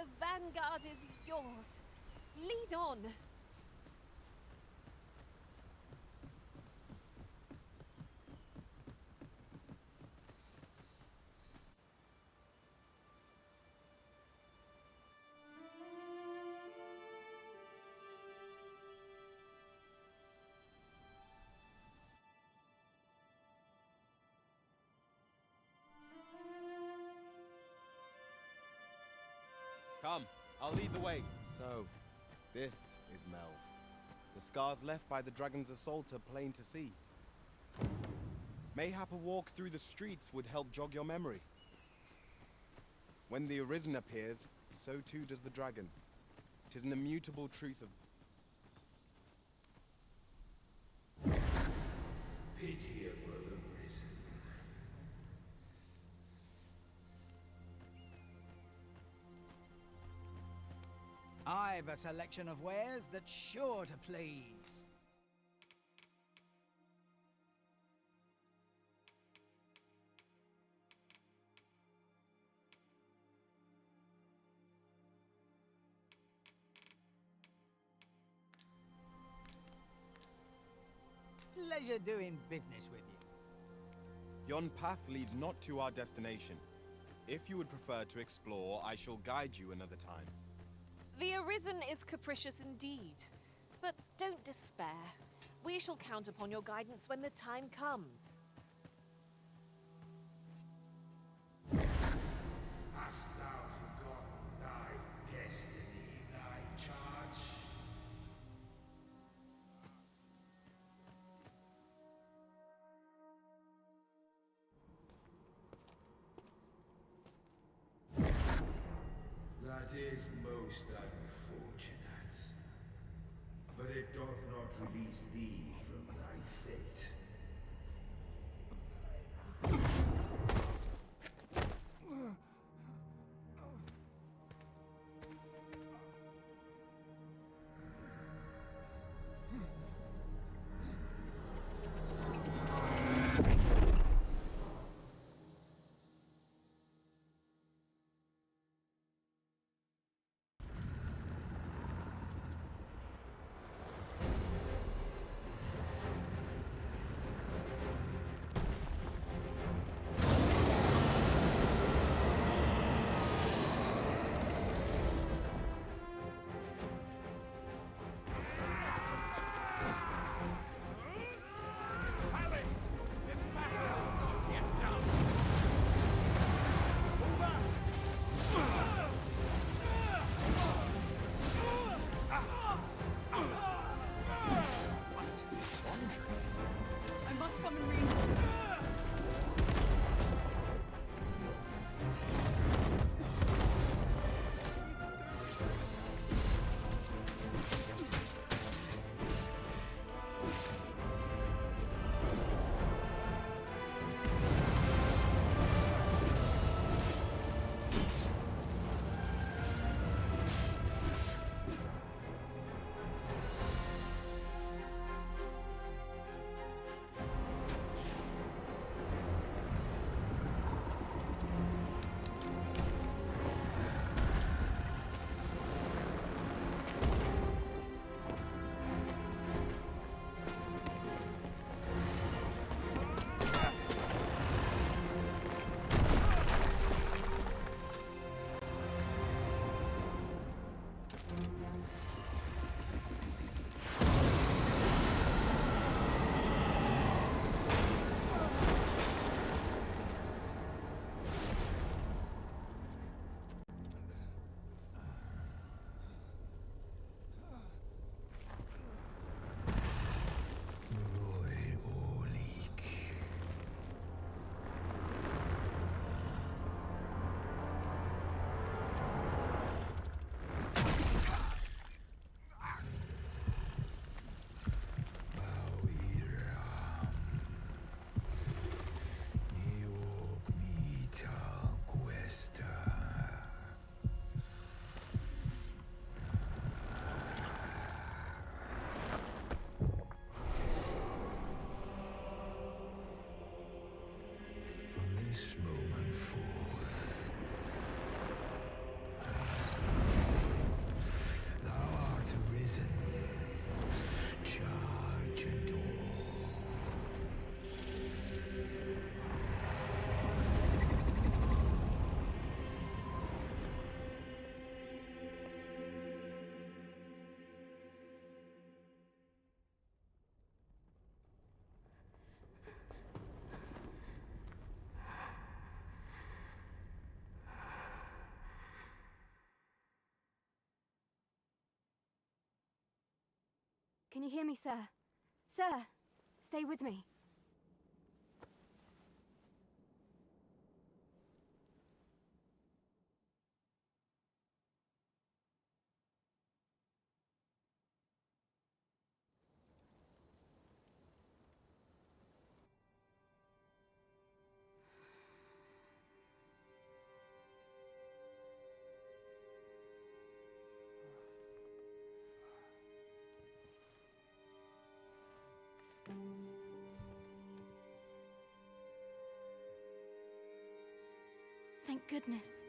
The vanguard is yours. Lead on. Come, I'll lead the way. So, this is Melv. The scars left by the dragon's assault are plain to see. Mayhap a walk through the streets would help jog your memory. When the Arisen appears, so too does the dragon. 'Tis an immutable truth of... Pity it were the Risen. I've a selection of wares that's sure to please. Pleasure doing business with you. Yon path leads not to our destination. If you would prefer to explore, I shall guide you another time. The Arisen is capricious indeed. But don't despair. We shall count upon your guidance when the time comes. Hast thou forgotten thy destiny, thy charge? That is most unfortunate. But it doth not release thee from thy fate. Can you hear me, sir? Sir, stay with me. Thank goodness.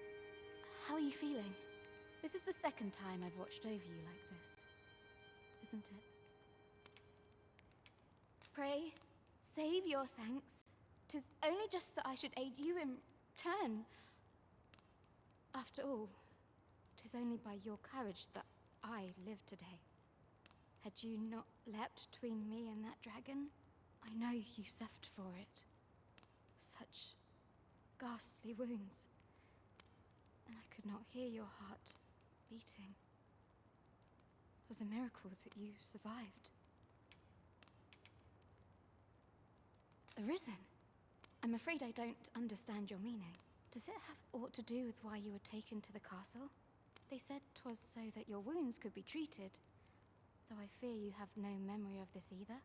How are you feeling? This is the second time I've watched over you like this, isn't it? Pray, save your thanks. 'Tis only just that I should aid you in turn. After all, 'tis only by your courage that I live today. Had you not leapt between me and that dragon, I know you suffered for it. Such ghastly wounds. And I could not hear your heart beating. It was a miracle that you survived. Arisen? I'm afraid I don't understand your meaning. Does it have aught to do with why you were taken to the castle? They said 'twas so that your wounds could be treated, though I fear you have no memory of this either.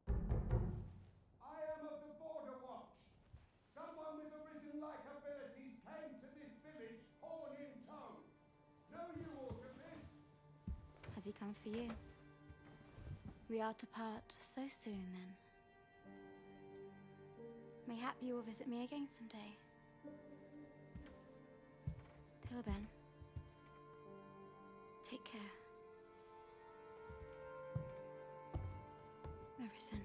I am of the Border Watch. Someone with Arisen-like abilities came to this village, horn in tow. Know you aught of this? Has he come for you? We are to part so soon, then. Mayhap you will visit me again someday. Till then, take care. Arisen.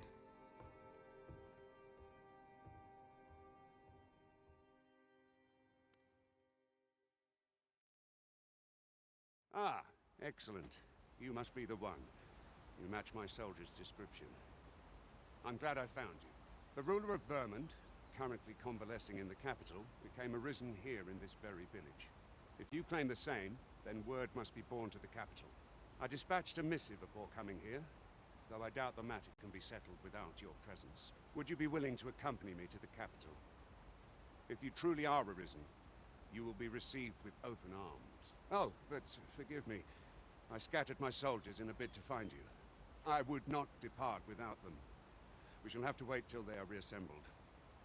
Ah, excellent. You must be the one. You match my soldier's description. I'm glad I found you. The ruler of Vermont, currently convalescing in the capital, became arisen here in this very village. If you claim the same, then word must be borne to the capital. I dispatched a missive before coming here, though I doubt the matter can be settled without your presence. Would you be willing to accompany me to the capital? If you truly are arisen, you will be received with open arms. Oh, but forgive me. I scattered my soldiers in a bid to find you. I would not depart without them. We shall have to wait till they are reassembled.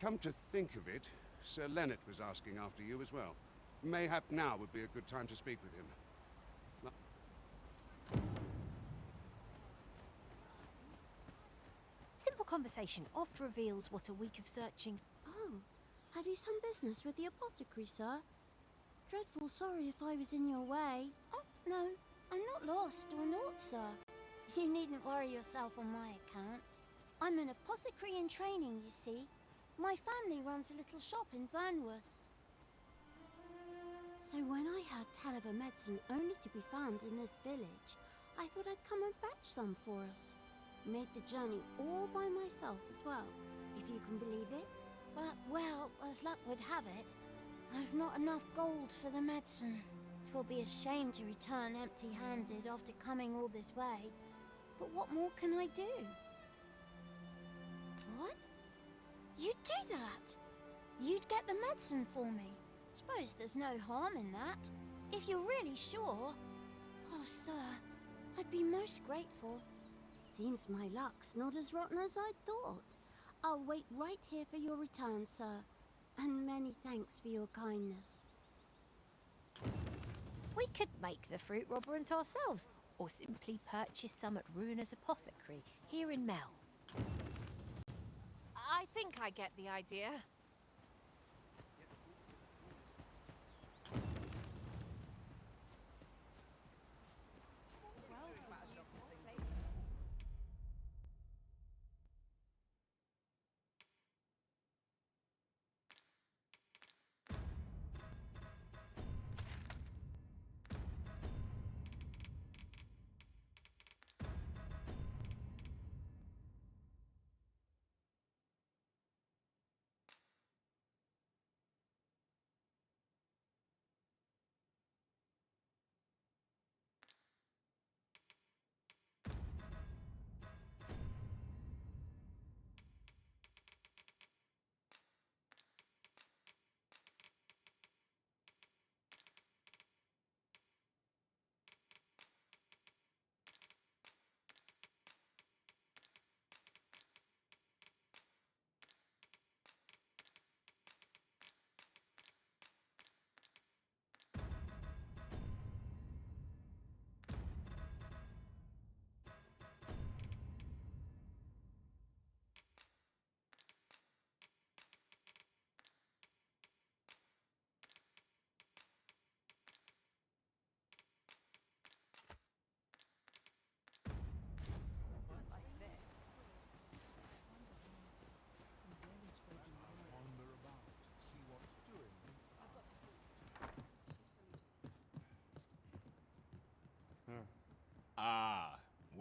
Come to think of it, Sir Leonard was asking after you as well. Mayhap now would be a good time to speak with him. Simple conversation oft reveals what a week of searching... Oh, have you some business with the apothecary, sir? Dreadful sorry if I was in your way. Oh, no, I'm not lost or naught, sir. You needn't worry yourself on my account. I'm an apothecary in training, you see. My family runs a little shop in Vernworth. So when I heard tell of a medicine only to be found in this village, I thought I'd come and fetch some for us. Made the journey all by myself as well, if you can believe it. But, well, as luck would have it, I've not enough gold for the medicine. 'Twill be a shame to return empty-handed after coming all this way. But what more can I do? What? You'd do that? You'd get the medicine for me? Suppose there's no harm in that. If you're really sure. Oh, sir, I'd be most grateful. Seems my luck's not as rotten as I thought. I'll wait right here for your return, sir. And many thanks for your kindness. We could make the fruit robberant ourselves, or simply purchase some at Ruiner's Apothecary, here in Mel. I think I get the idea.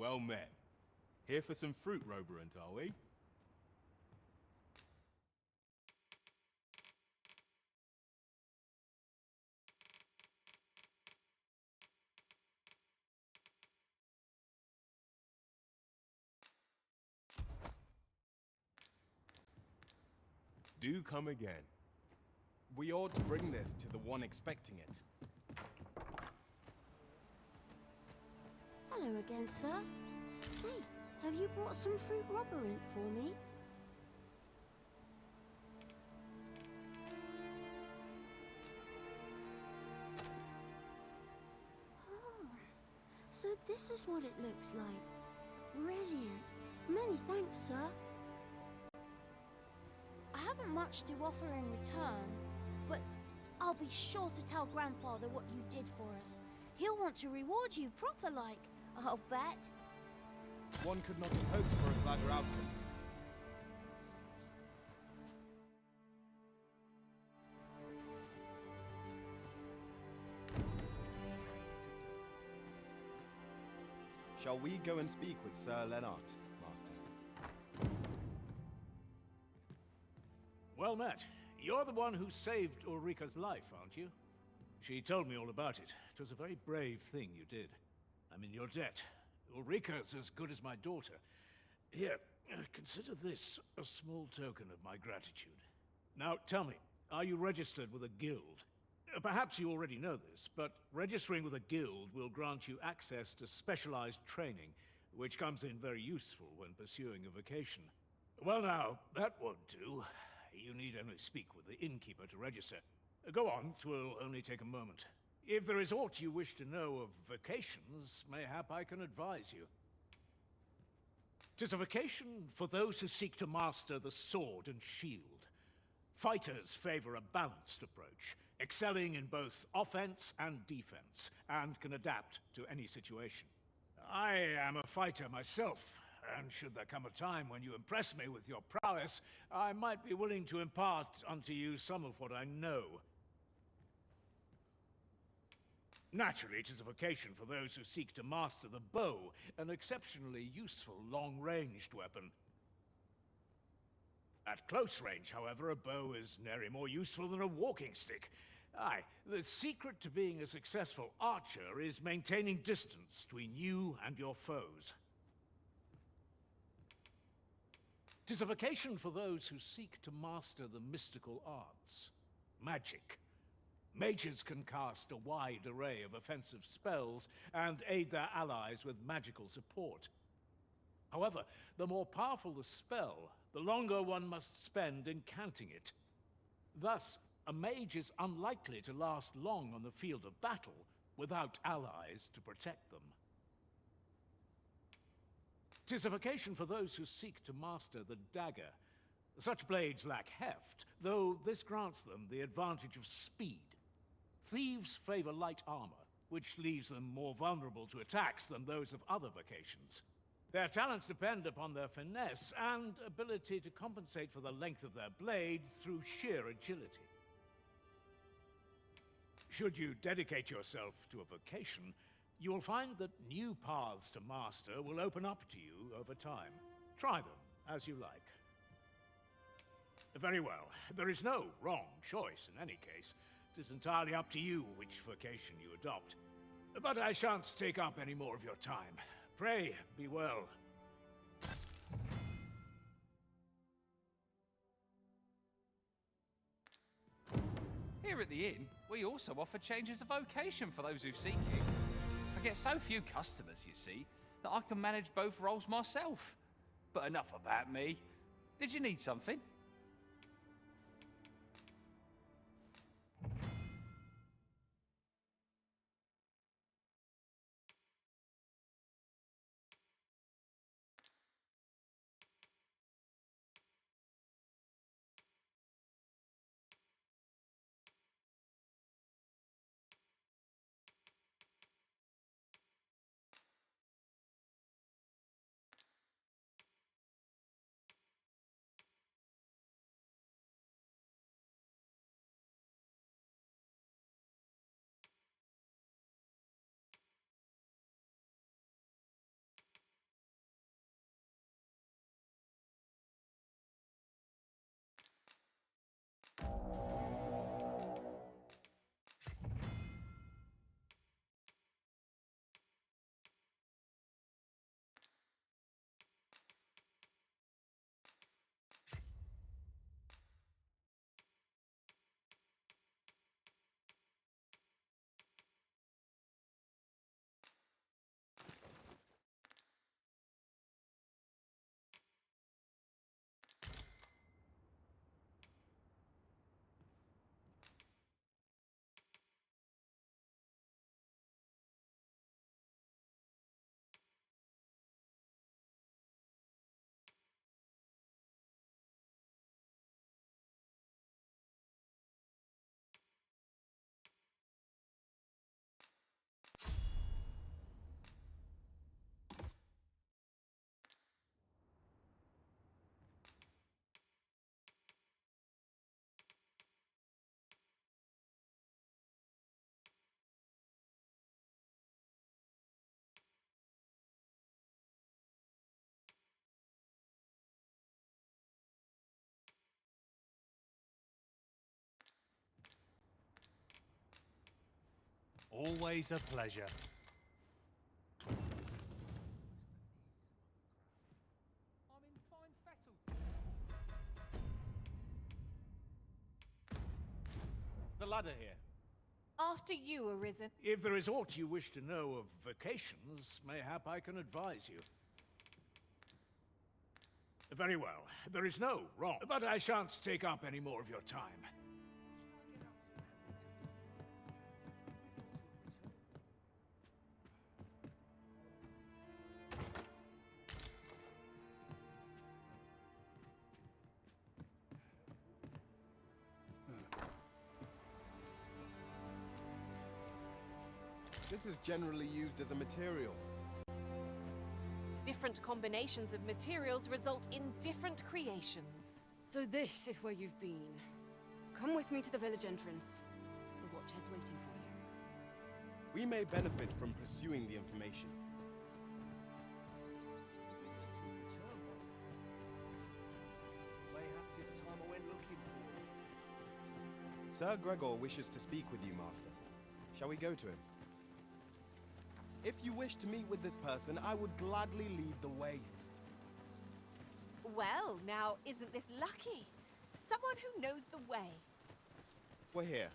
Well met. Here for some fruit roborant, are we? Do come again. We ought to bring this to the one expecting it. Hello again, sir. Say, have you brought some fruit roborant for me? Oh, so this is what it looks like. Brilliant. Many thanks, sir. I haven't much to offer in return, but I'll be sure to tell Grandfather what you did for us. He'll want to reward you proper like, I'll bet. One could not have hoped for a gladder outcome. Shall we go and speak with Sir Lennart, Master? Well met. You're the one who saved Ulrika's life, aren't you? She told me all about it. It was a very brave thing you did. I'm in your debt. Ulrika's as good as my daughter. Here, consider this a small token of my gratitude. Now, tell me, are you registered with a guild? Perhaps you already know this, but registering with a guild will grant you access to specialized training, which comes in very useful when pursuing a vocation. Well now, that won't do. You need only speak with the innkeeper to register. Go on, 'twill only take a moment. If there is aught you wish to know of vocations, mayhap I can advise you. 'Tis a vocation for those who seek to master the sword and shield. Fighters favor a balanced approach, excelling in both offense and defense, and can adapt to any situation. I am a fighter myself, and should there come a time when you impress me with your prowess, I might be willing to impart unto you some of what I know. Naturally, it is a vocation for those who seek to master the bow, an exceptionally useful long-ranged weapon. At close range, however, a bow is nary more useful than a walking stick. Aye, the secret to being a successful archer is maintaining distance between you and your foes. 'Tis a vocation for those who seek to master the mystical arts. Magic. Mages can cast a wide array of offensive spells and aid their allies with magical support. However, the more powerful the spell, the longer one must spend incanting it. Thus, a mage is unlikely to last long on the field of battle without allies to protect them. 'Tis a vocation for those who seek to master the dagger. Such blades lack heft, though this grants them the advantage of speed. Thieves favor light armor, which leaves them more vulnerable to attacks than those of other vocations. Their talents depend upon their finesse and ability to compensate for the length of their blade through sheer agility. Should you dedicate yourself to a vocation, you will find that new paths to master will open up to you over time. Try them as you like. Very well. There is no wrong choice in any case. It is entirely up to you which vocation you adopt. But I shan't take up any more of your time. Pray, be well. Here at the inn, we also offer changes of vocation for those who seek it. I get so few customers, you see, that I can manage both roles myself. But enough about me. Did you need something? Always a pleasure. The ladder here. After you, Arisen. If there is aught you wish to know of vacations, mayhap I can advise you. Very well. There is no wrong, but I shan't take up any more of your time. This is generally used as a material. Different combinations of materials result in different creations. So this is where you've been. Come with me to the village entrance. The Watchhead's waiting for you. We may benefit from pursuing the information. Mayhap 'tis time I went looking for. Sir Gregor wishes to speak with you, Master. Shall we go to him? If you wish to meet with this person, I would gladly lead the way. Well, now, isn't this lucky? Someone who knows the way. We're here,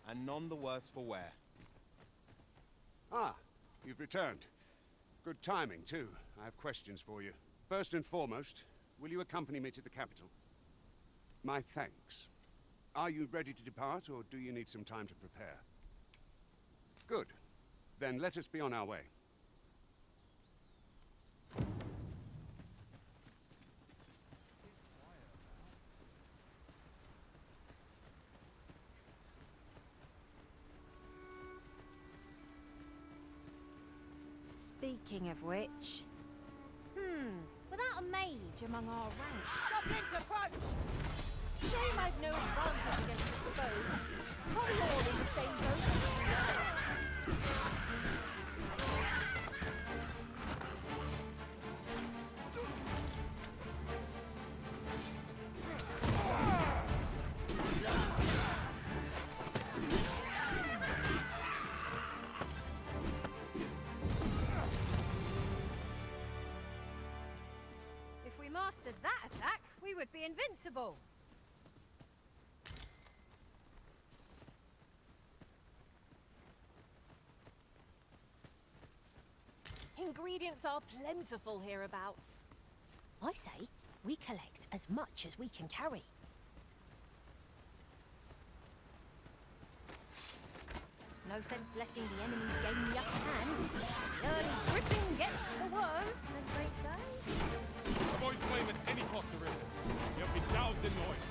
and none the worse for wear. Ah, you've returned. Good timing, too. I have questions for you. First and foremost, will you accompany me to the capital? My thanks. Are you ready to depart, or do you need some time to prepare? Good. Then let us be on our way. Speaking of which... without a mage among our ranks... Goblins approach! Shame I've no advantage against this foe. Probably all in the same boat. If we mastered that attack, we would be invincible. Ingredients are plentiful hereabouts. I say, we collect as much as we can carry. No sense letting the enemy gain the upper hand. The early gripping gets the worm, as they say. Avoid flame at any cost, Arisen. You'll be doused in noise.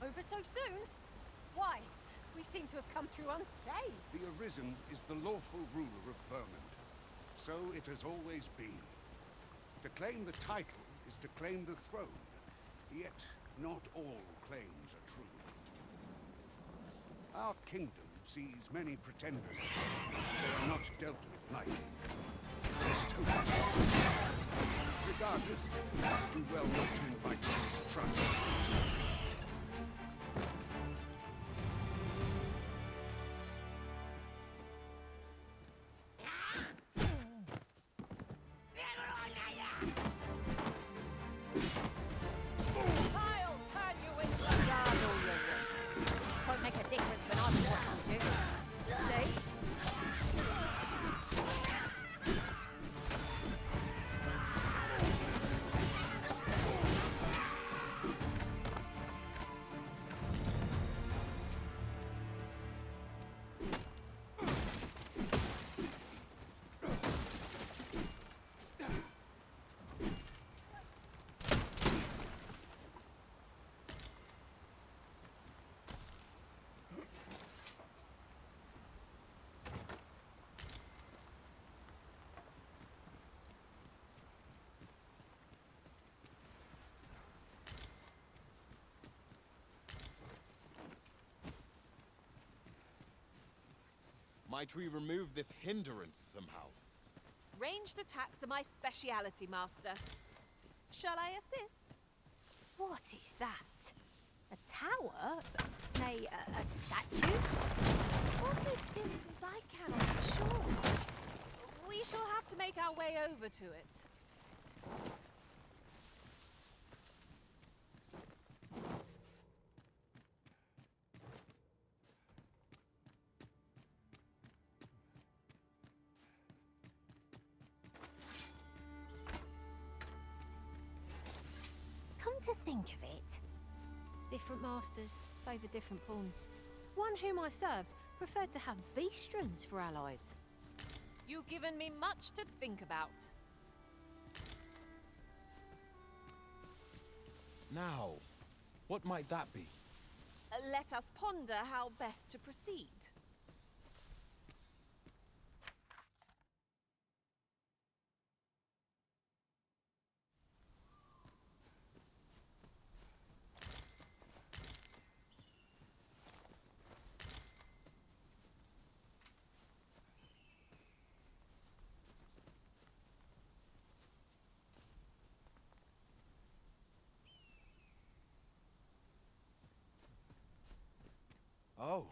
Over so soon? Why? We seem to have come through unscathed. The Arisen is the lawful ruler of Vermund. So it has always been. To claim the title is to claim the throne. Yet, not all claims are true. Our kingdom sees many pretenders. They are not dealt with lightly. Regardless, do well not to invite mistrust. I'll turn you into a guard all your weight. It won't make a difference when I'm watching you. See? Might we remove this hindrance somehow? Ranged attacks are my speciality, Master. Shall I assist? What is that? A tower? Nay, a statue? From this distance, I cannot be sure. We shall have to make our way over to it. Come to think of it, different masters favour different pawns. One whom I served preferred to have beastrons for allies. You've given me much to think about. Now, what might that be? Let us ponder how best to proceed. Oh.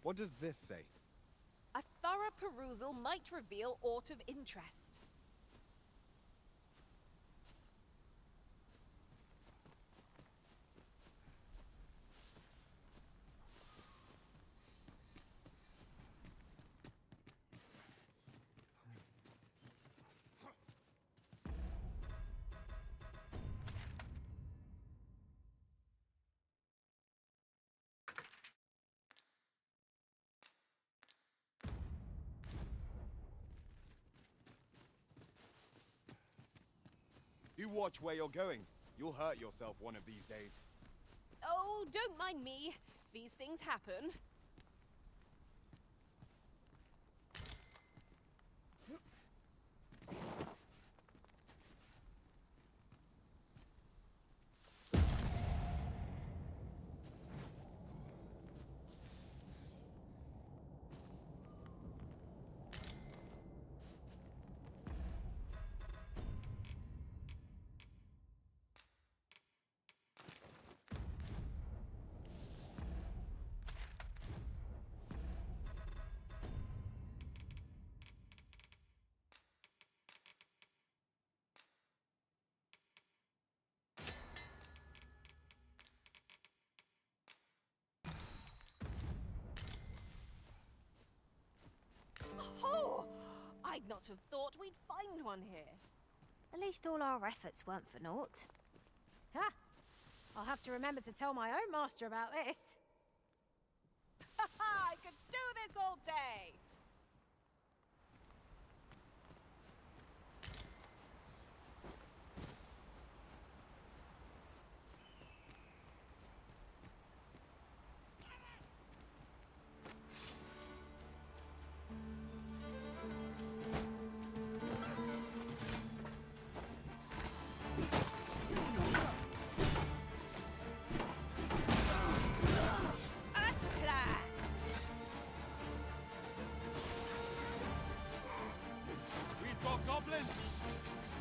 What does this say? A thorough perusal might reveal aught of interest. You watch where you're going. You'll hurt yourself one of these days. Oh, don't mind me. These things happen. Oh! I'd not have thought we'd find one here. At least all our efforts weren't for naught. Ha! I'll have to remember to tell my own master about this. I could do this all day!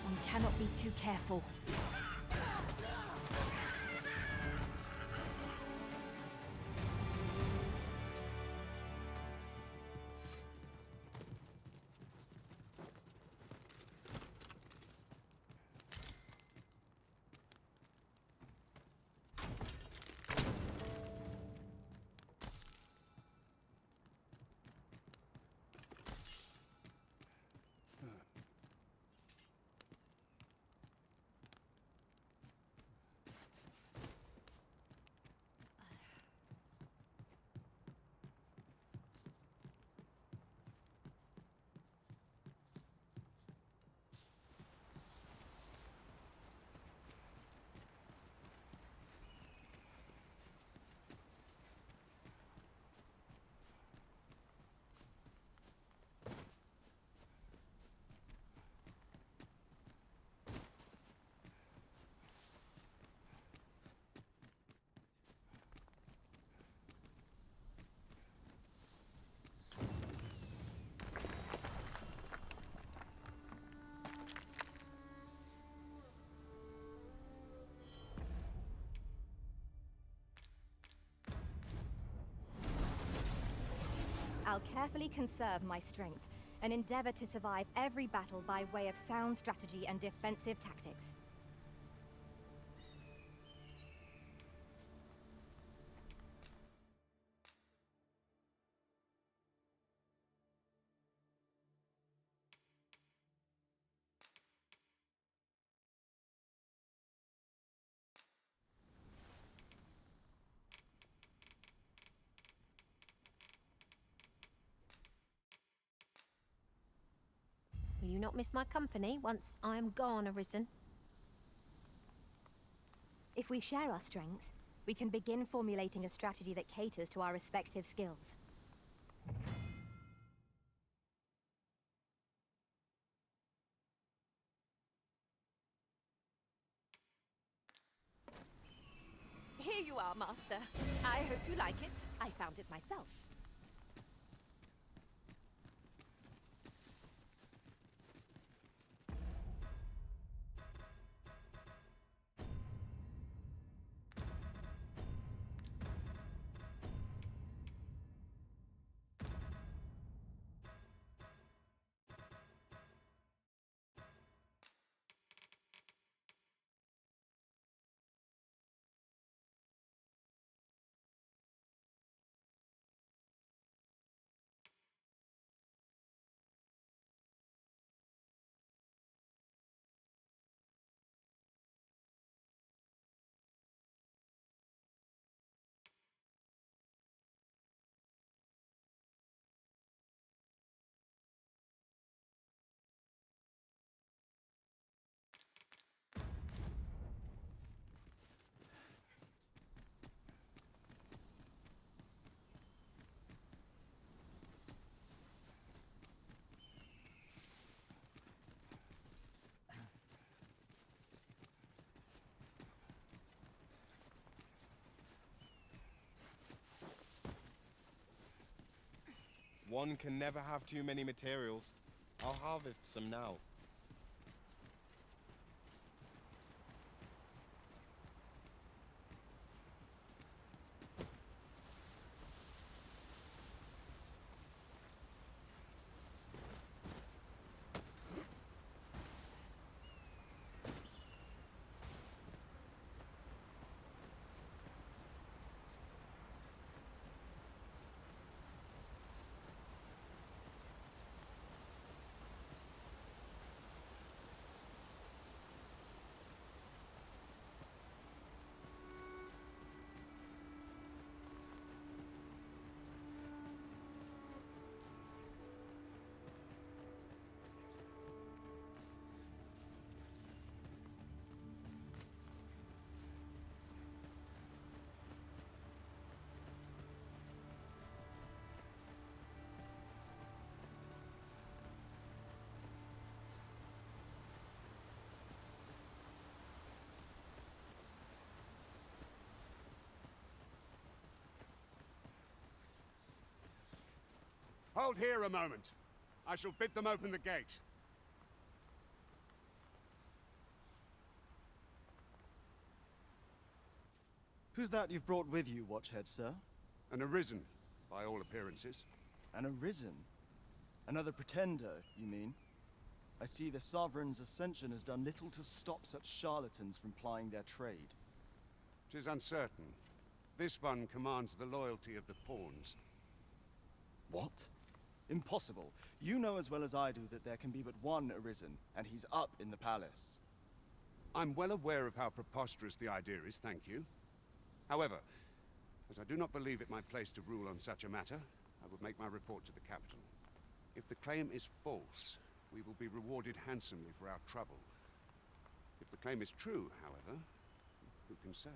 One cannot be too careful. I'll carefully conserve my strength and endeavor to survive every battle by way of sound strategy and defensive tactics. Will you not miss my company once I am gone, Arisen? If we share our strengths, we can begin formulating a strategy that caters to our respective skills. Here you are, Master. I hope you like it. I found it myself. One can never have too many materials. I'll harvest some now. Hold here a moment. I shall bid them open the gate. Who's that you've brought with you, Watchhead, sir? An Arisen, by all appearances. An Arisen? Another pretender, you mean? I see the Sovereign's ascension has done little to stop such charlatans from plying their trade. 'Tis uncertain. This one commands the loyalty of the pawns. What? Impossible. You know as well as I do that there can be but one Arisen, and he's up in the palace. I'm well aware of how preposterous the idea is, thank you. However, as I do not believe it my place to rule on such a matter, I would make my report to the capital. If the claim is false, we will be rewarded handsomely for our trouble. If the claim is true, however, who can say?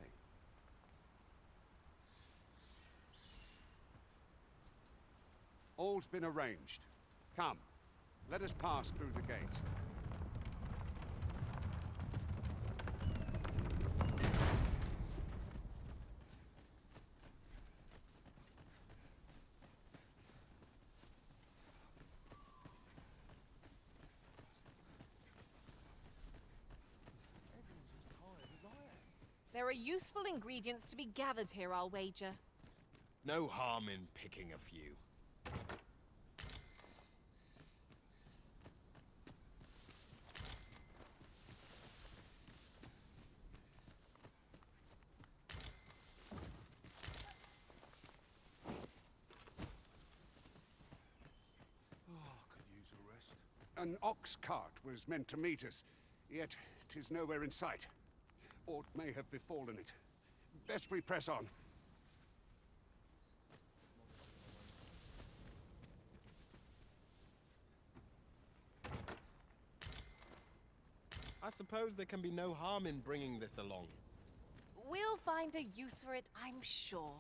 All's been arranged. Come, let us pass through the gate. There are useful ingredients to be gathered here, I'll wager. No harm in picking a few. An ox cart was meant to meet us, yet 'tis nowhere in sight. Aught may have befallen it. Best we press on. I suppose there can be no harm in bringing this along. We'll find a use for it, I'm sure.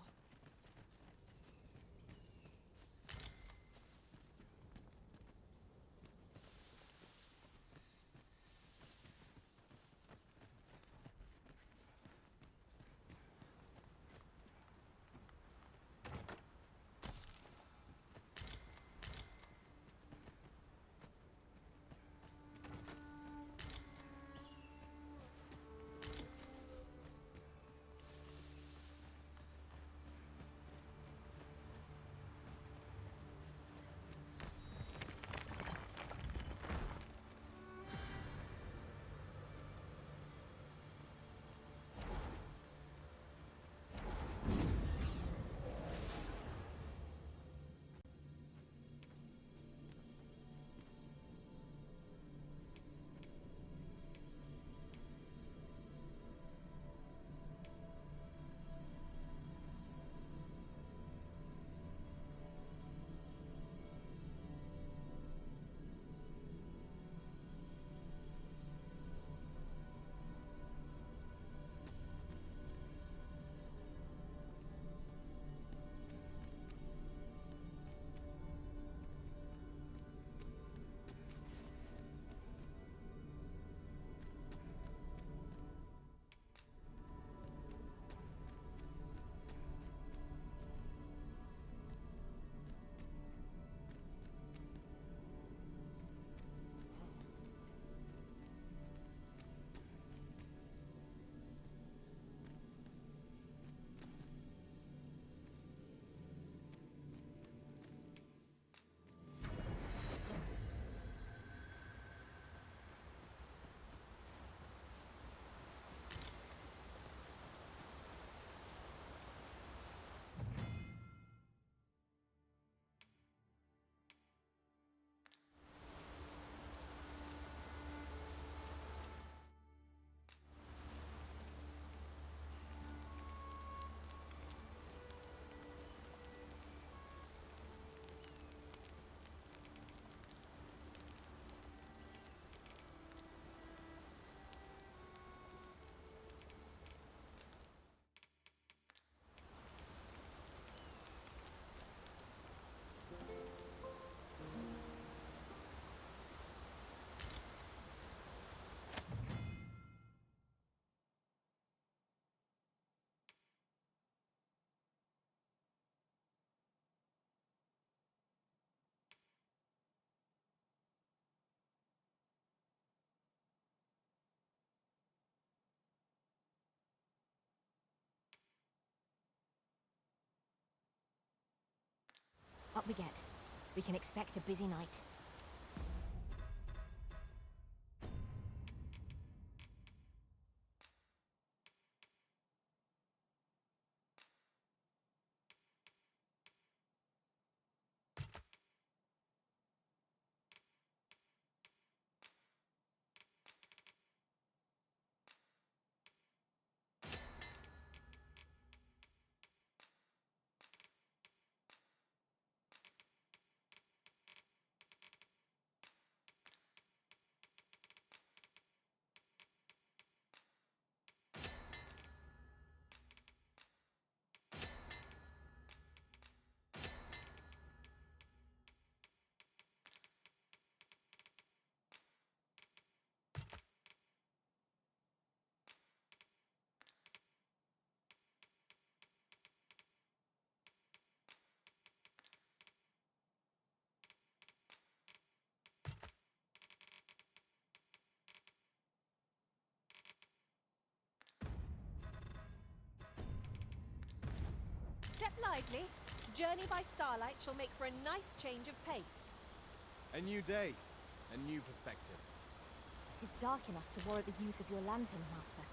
Up we get. We can expect a busy night. Step lively. Journey by starlight shall make for a nice change of pace. A new day, a new perspective. It's dark enough to warrant the use of your lantern, Master.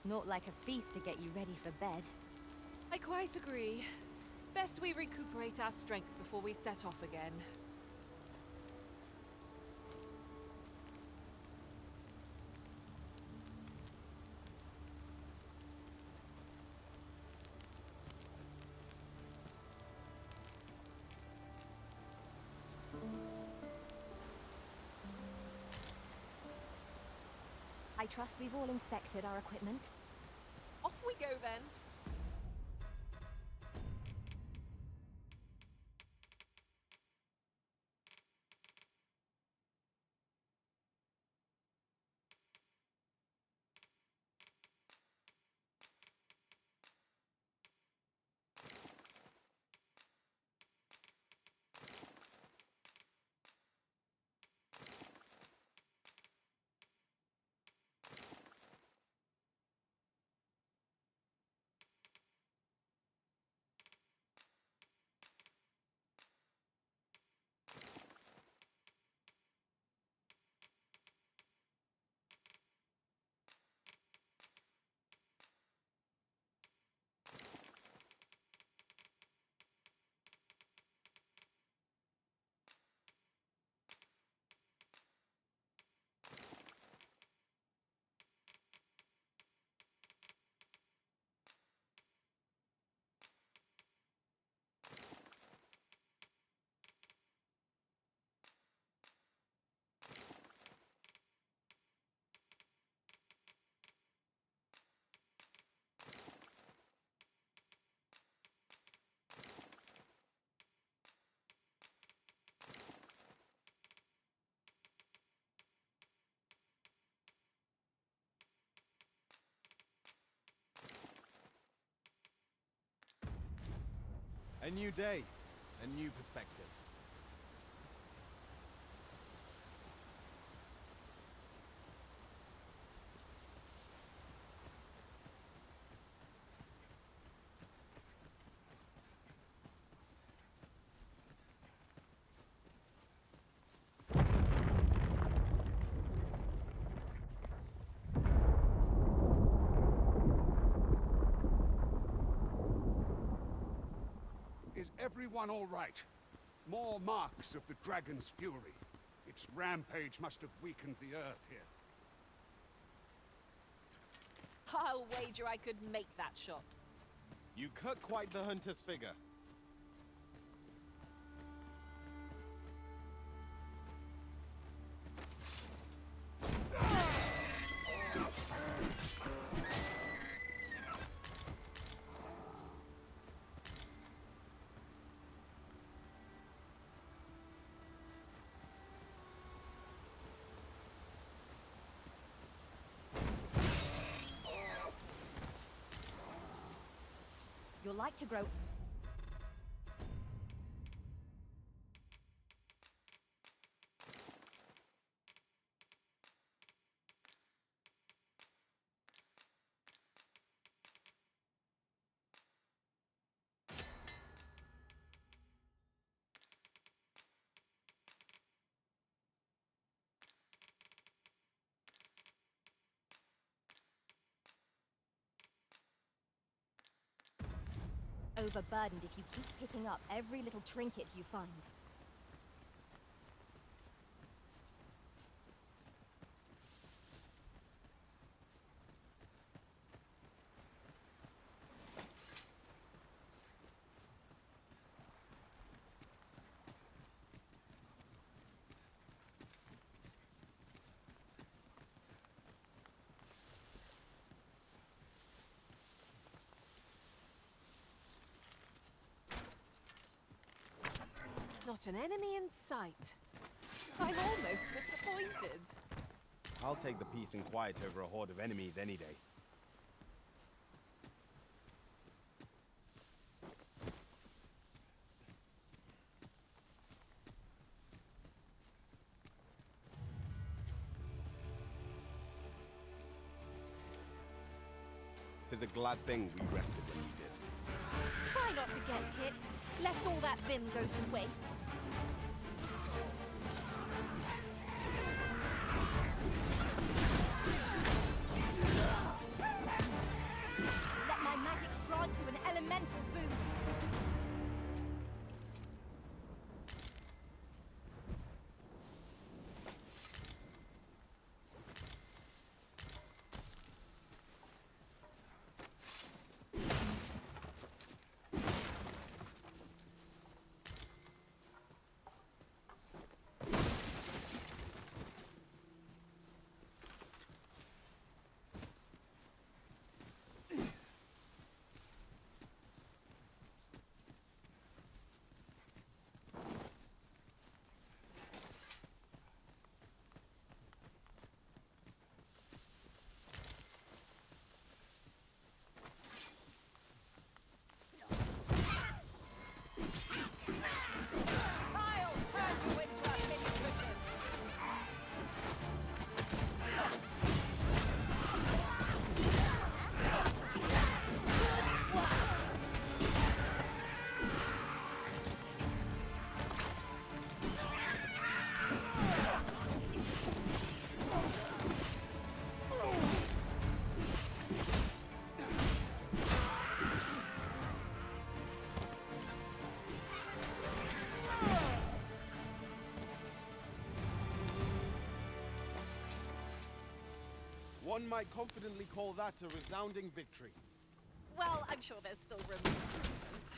Not like a feast to get you ready for bed. I quite agree. Best we recuperate our strength before we set off again. I trust we've all inspected our equipment. Off we go then. A new day, a new perspective. Is everyone all right? More marks of the dragon's fury. Its rampage must have weakened the earth here. I'll wager I could make that shot. You cut quite the hunter's figure. You'll like to grow... overburdened if you keep picking up every little trinket you find. Not an enemy in sight. I'm almost disappointed. I'll take the peace and quiet over a horde of enemies any day. Tis a glad thing we rested when we did. Try not to get hit, lest all that vim go to waste. One might confidently call that a resounding victory. Well, I'm sure there's still room for improvement.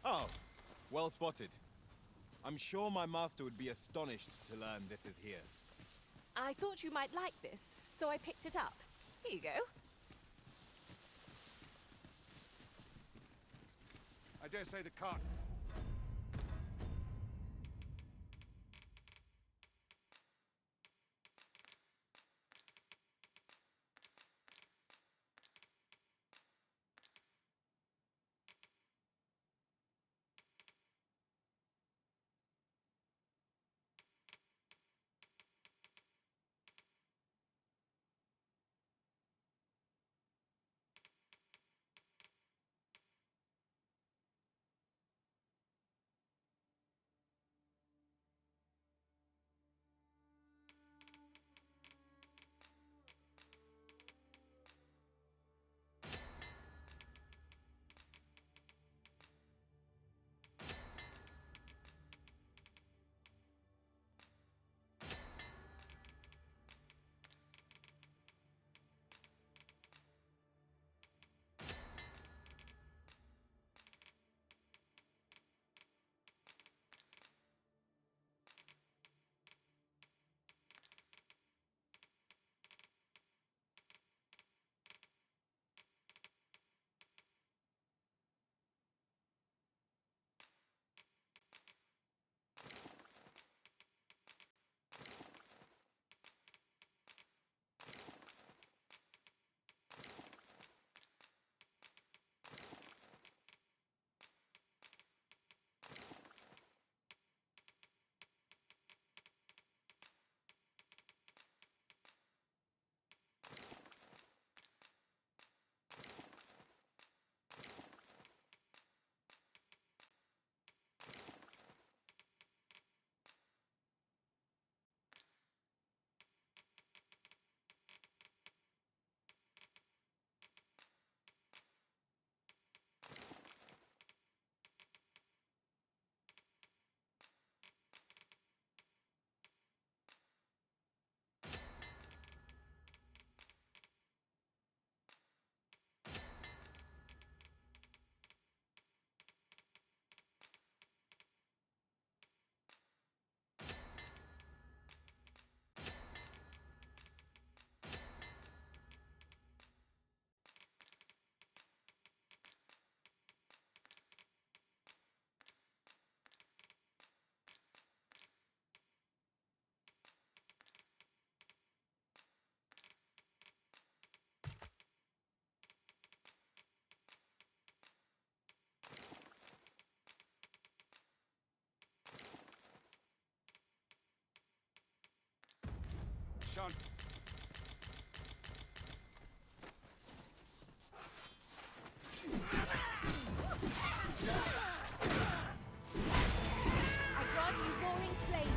Oh, well spotted. I'm sure my master would be astonished to learn this is here. I thought you might like this, so I picked it up. Here you go. I dare say the cart. Sean. I brought you roaring flame.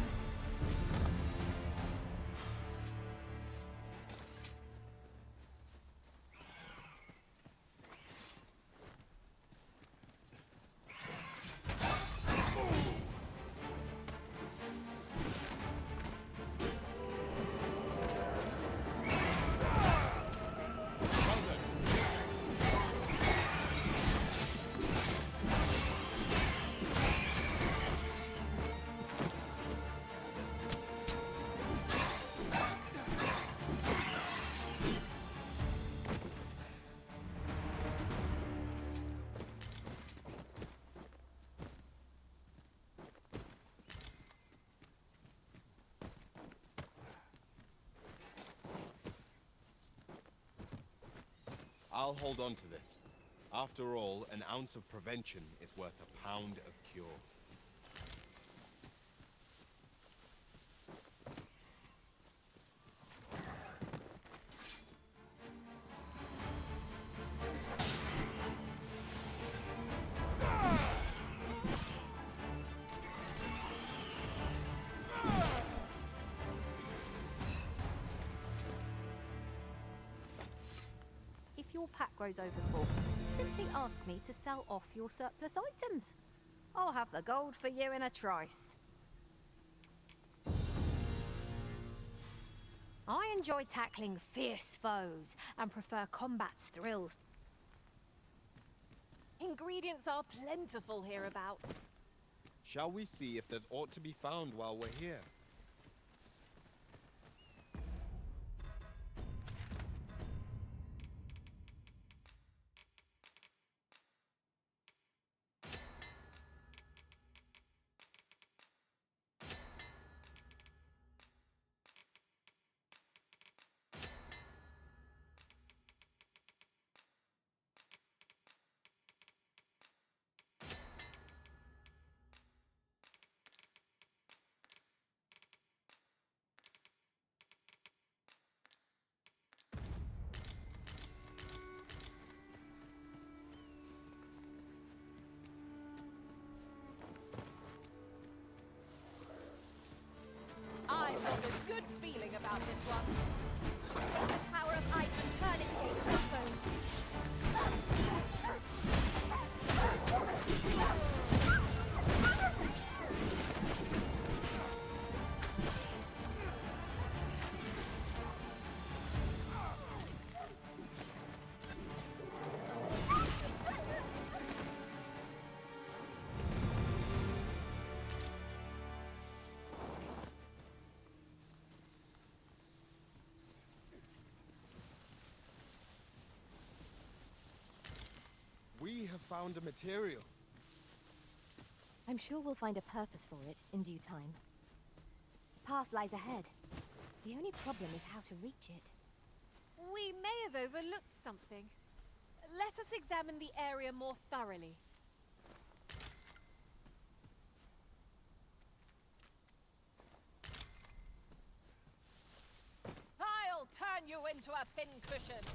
I'll hold on to this. After all, an ounce of prevention is worth a pound of cure. If your pack grows over full, simply ask me to sell off your surplus items. I'll have the gold for you in a trice. I enjoy tackling fierce foes and prefer combat's thrills. Ingredients are plentiful hereabouts. Shall we see if there's aught to be found while we're here? I've got a good feeling about this one. The power of ice and turn it against our foes. We have found a material. I'm sure we'll find a purpose for it in due time. The path lies ahead. The only problem is how to reach it. We may have overlooked something. Let us examine the area more thoroughly. I'll turn you into a pincushion.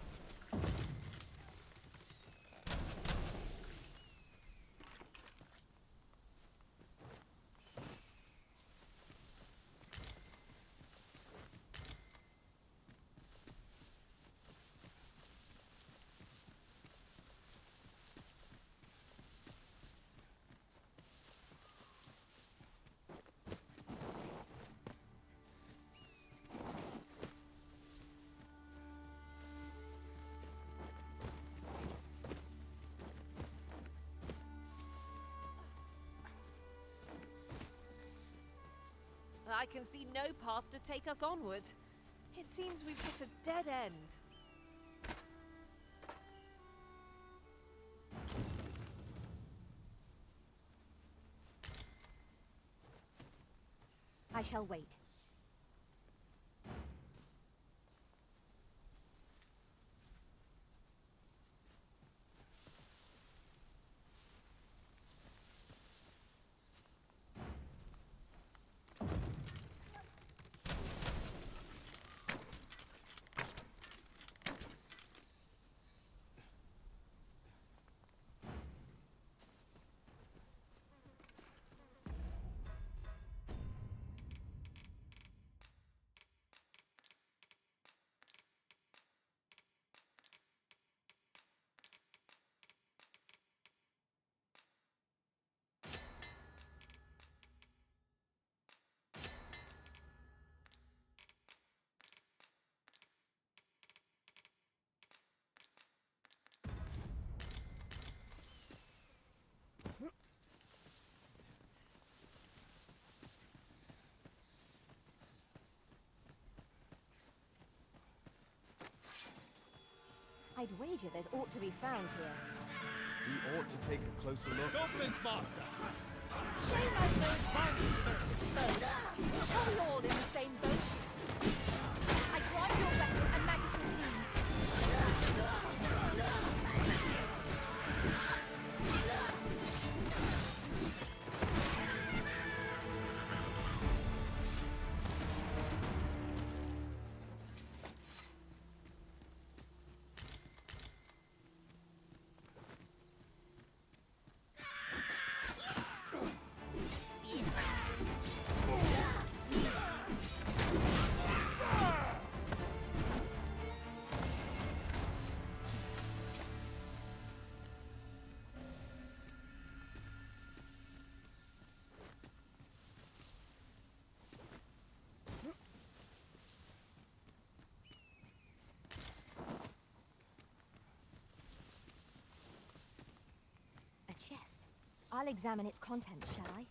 I can see no path to take us onward. It seems we've hit a dead end. I shall wait. I'd wager there's aught to be found here. We ought to take a closer look. Goblins, Master! Shame I've no advantage against this foe. Are we all in the same boat? I grant your weapon a magical beam. chest. I'll examine its contents, shall I?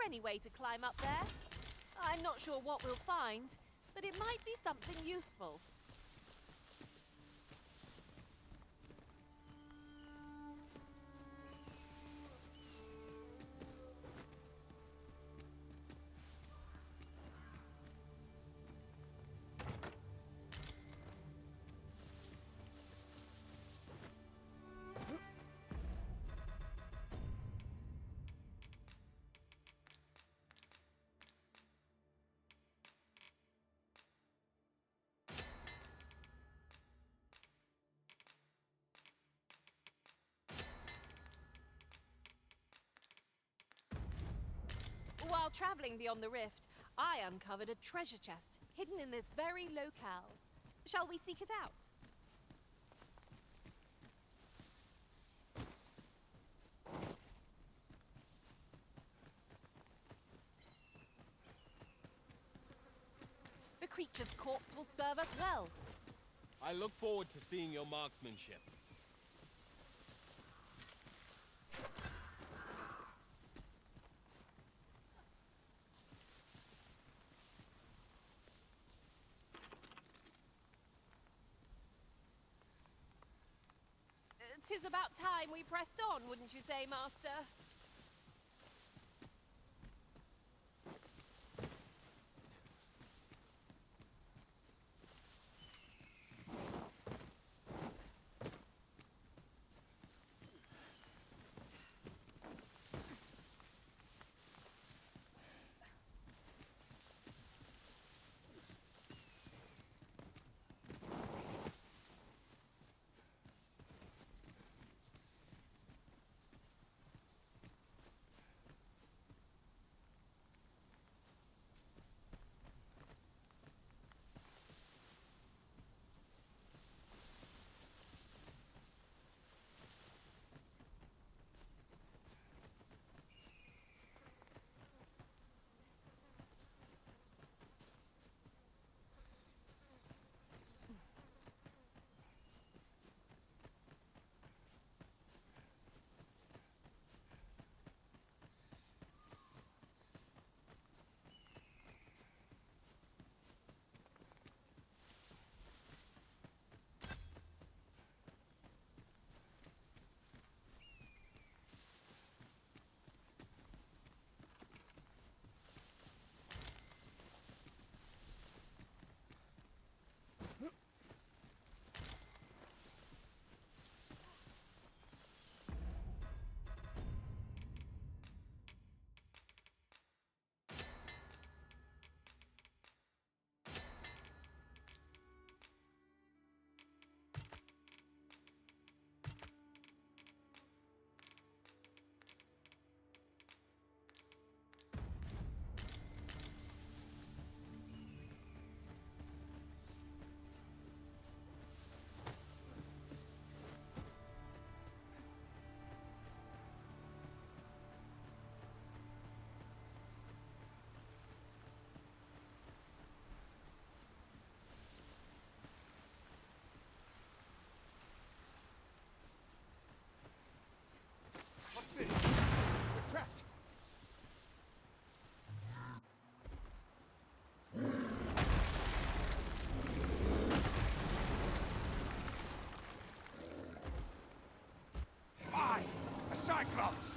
Any way to climb up there? I'm not sure what we'll find, but it might be something useful. While traveling beyond the rift, I uncovered a treasure chest hidden in this very locale. Shall we seek it out? The creature's corpse will serve us well. I look forward to seeing your marksmanship. Tis about time we pressed on, wouldn't you say, Master? What's this? We're trapped! Fine! A Cyclops!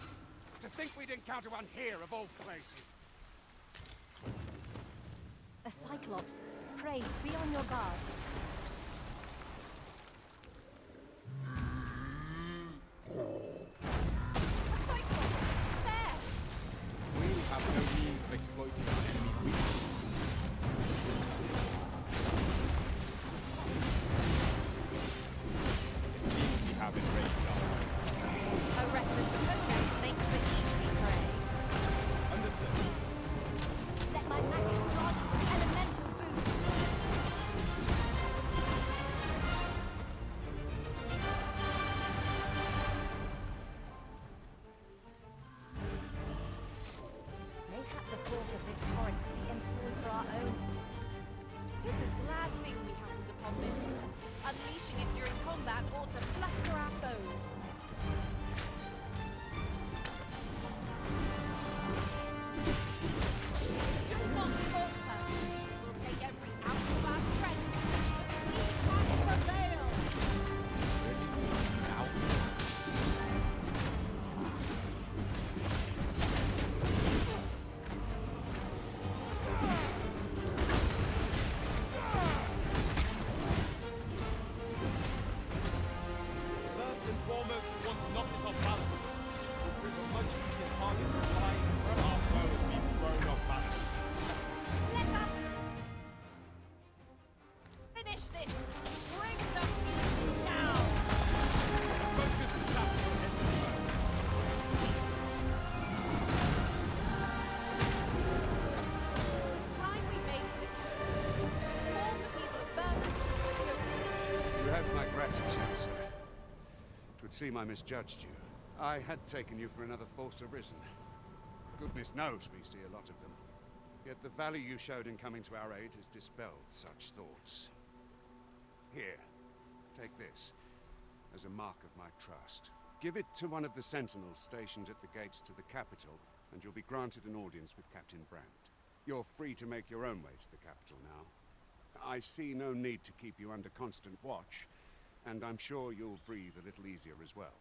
To think we'd encounter one here of all places. A Cyclops. Pray, be on your guard. We have no means of exploiting our enemy's weakness. not hit off balance. We'll prove a much easier target than flying from our foe as we thrown off balance. Let us finish this. Bring the beast down. Focus the chapter in the foe. It is time we made for the capital. Inform the people of Vernon that we are visitors. You have my gratitude, sir. It would seem I misjudged you. I had taken you for another Force Arisen. Goodness knows we see a lot of them. Yet the value you showed in coming to our aid has dispelled such thoughts. Here, take this, as a mark of my trust. Give it to one of the sentinels stationed at the gates to the capital, and you'll be granted an audience with Captain Brandt. You're free to make your own way to the capital now. I see no need to keep you under constant watch, and I'm sure you'll breathe a little easier as well,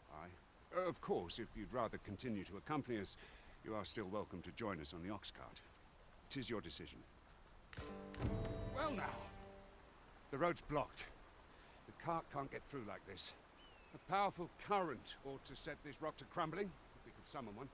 Of course, if you'd rather continue to accompany us, you are still welcome to join us on the ox cart. 'Tis your decision. Well now, the road's blocked. The cart can't get through like this. A powerful current ought to set this rock to crumbling, if we could summon one.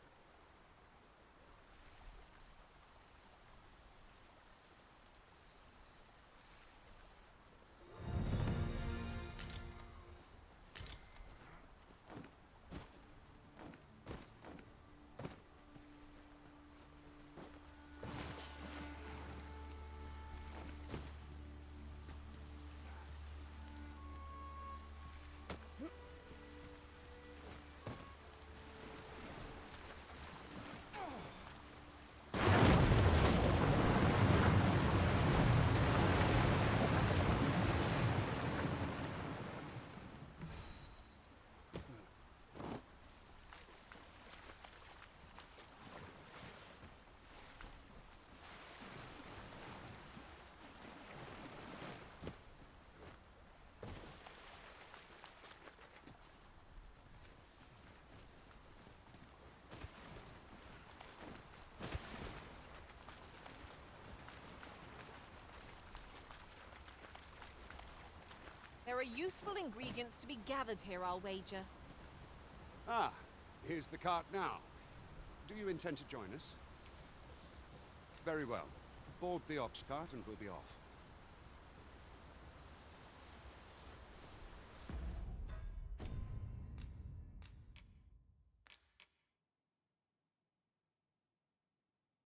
There are useful ingredients to be gathered here, I'll wager. Ah, here's the cart now. Do you intend to join us? Very well. Board the ox cart and we'll be off.